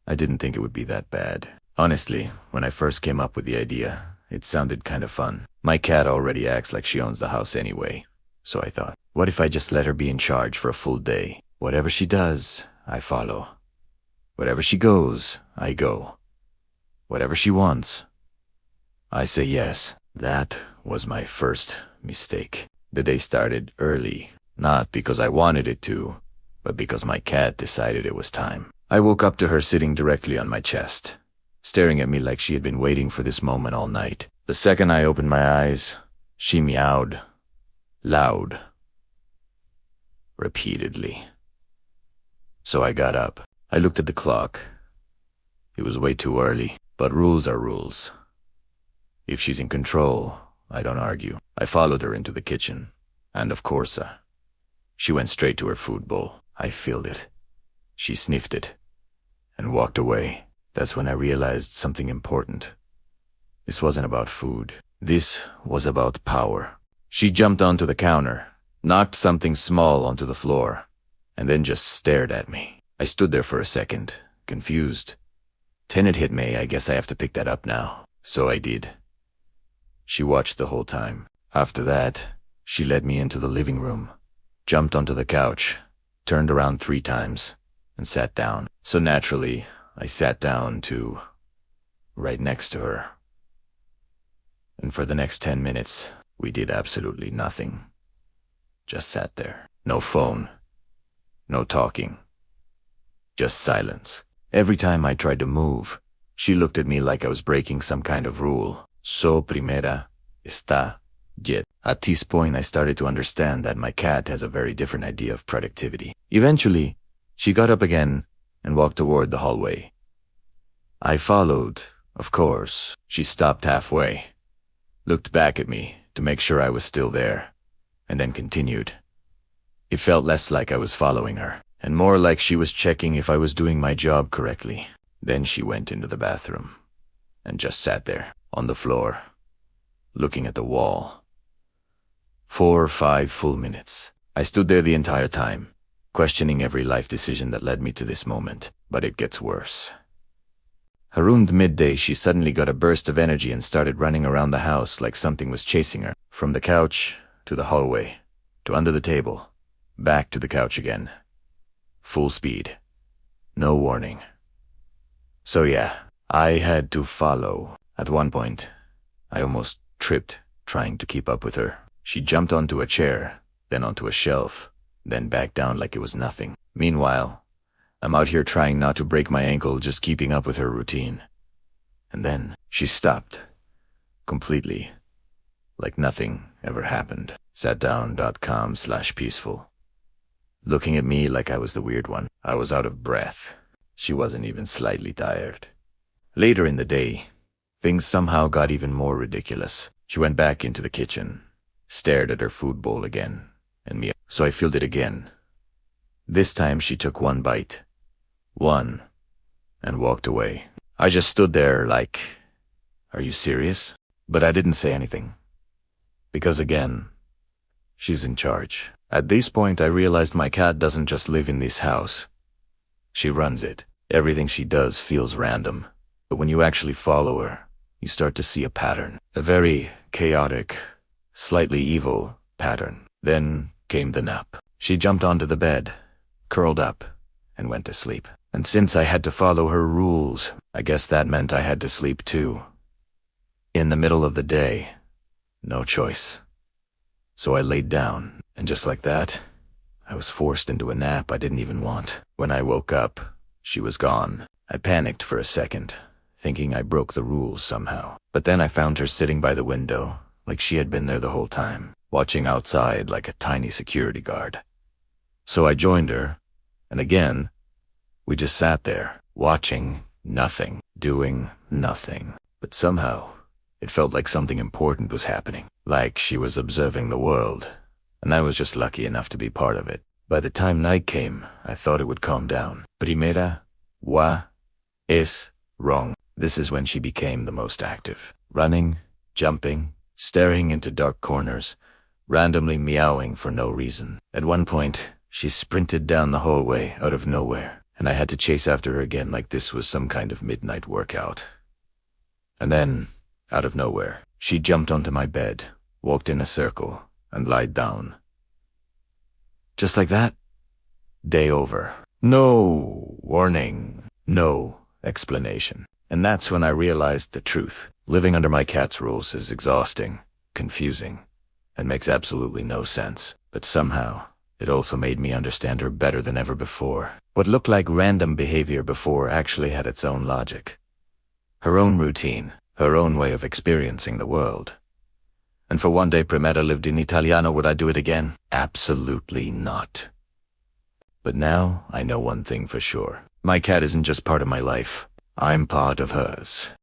I didn't think it would be that bad. Honestly, when I first came up with the idea, it sounded kind of fun. My cat already acts like she owns the house anyway. So I thought, what if I just let her be in charge for a full day? Whatever she does, I follow. Wherever she goes, I go. Whatever she wants, I say yes. That was my first mistake. The day started early, not because I wanted it to, but because my cat decided it was time. I woke up to her sitting directly on my chest, staring at me like she had been waiting for this moment all night. The second I opened my eyes, she meowed. Loud. Repeatedly. So I got up. I looked at the clock. It was way too early, but rules are rules. If she's in control, I don't argue. I followed her into the kitchen, and of course, she went straight to her food bowl. I filled it. She sniffed it, and walked away. That's when I realized something important. This wasn't about food. This was about power. She jumped onto the counter, knocked something small onto the floor, and then just stared at me. I stood there for a second, confused. Tenet hit me. I guess I have to pick that up now. So I did. She watched the whole time. After that, she led me into the living room, jumped onto the couch, turned around 3 times, and sat down. So naturally, I sat down too, right next to her. And for the next 10 minutes, we did absolutely nothing. Just sat there. No phone. No talking. Just silence. Every time I tried to move, she looked at me like I was breaking some kind of rule. So primera, está, yet. At this point, I started to understand that my cat has a very different idea of productivity. Eventually, she got up again and walked toward the hallway. I followed, of course. She stopped halfway, looked back at me to make sure I was still there, and then continued. It felt less like I was following her, and more like she was checking if I was doing my job correctly. Then she went into the bathroom, and just sat there, on the floor, looking at the wall. 4 or 5 full minutes. I stood there the entire time, questioning every life decision that led me to this moment. But it gets worse. Around midday, she suddenly got a burst of energy and started running around the house like something was chasing her. From the couch, to the hallway, to under the table, back to the couch again. Full speed. No warning. So yeah, I had to follow. At one point, I almost tripped trying to keep up with her. She jumped onto a chair, then onto a shelf, then back down like it was nothing. Meanwhile, I'm out here trying not to break my ankle, just keeping up with her routine. And then she stopped. Completely. Like nothing ever happened. Satdown.com/peaceful. Looking at me like I was the weird one. I was out of breath. She wasn't even slightly tired. Later in the day, things somehow got even more ridiculous. She went back into the kitchen, stared at her food bowl again, and me. So I filled it again. This time she took 1 bite. 1. And walked away. I just stood there like, are you serious? But I didn't say anything. Because again, she's in charge. At this point I realized my cat doesn't just live in this house. She runs it. Everything she does feels random. But when you actually follow her, you start to see a pattern. A very chaotic, slightly evil pattern. Then came the nap. She jumped onto the bed, curled up, and went to sleep. And since I had to follow her rules, I guess that meant I had to sleep too. In the middle of the day. No choice. So I laid down, and just like that, I was forced into a nap I didn't even want. When I woke up, she was gone. I panicked for a second, thinking I broke the rules somehow. But then I found her sitting by the window, like she had been there the whole time, watching outside like a tiny security guard. So I joined her, and again, we just sat there, watching nothing, doing nothing. But somehow, it felt like something important was happening, like she was observing the world, and I was just lucky enough to be part of it. By the time night came, I thought it would calm down. Primera, es wrong. This is when she became the most active. Running, jumping, staring into dark corners, randomly meowing for no reason. At one point, she sprinted down the hallway out of nowhere, and I had to chase after her again like this was some kind of midnight workout. And then, out of nowhere, she jumped onto my bed, walked in a circle, and lied down. Just like that, day over. No warning, no explanation. And that's when I realized the truth. Living under my cat's rules is exhausting, confusing, and makes absolutely no sense. But somehow, it also made me understand her better than ever before. What looked like random behavior before actually had its own logic. Her own routine, her own way of experiencing the world. And for one day Premetta lived in Italiano, would I do it again? Absolutely not. But now, I know one thing for sure. My cat isn't just part of my life. I'm part of hers.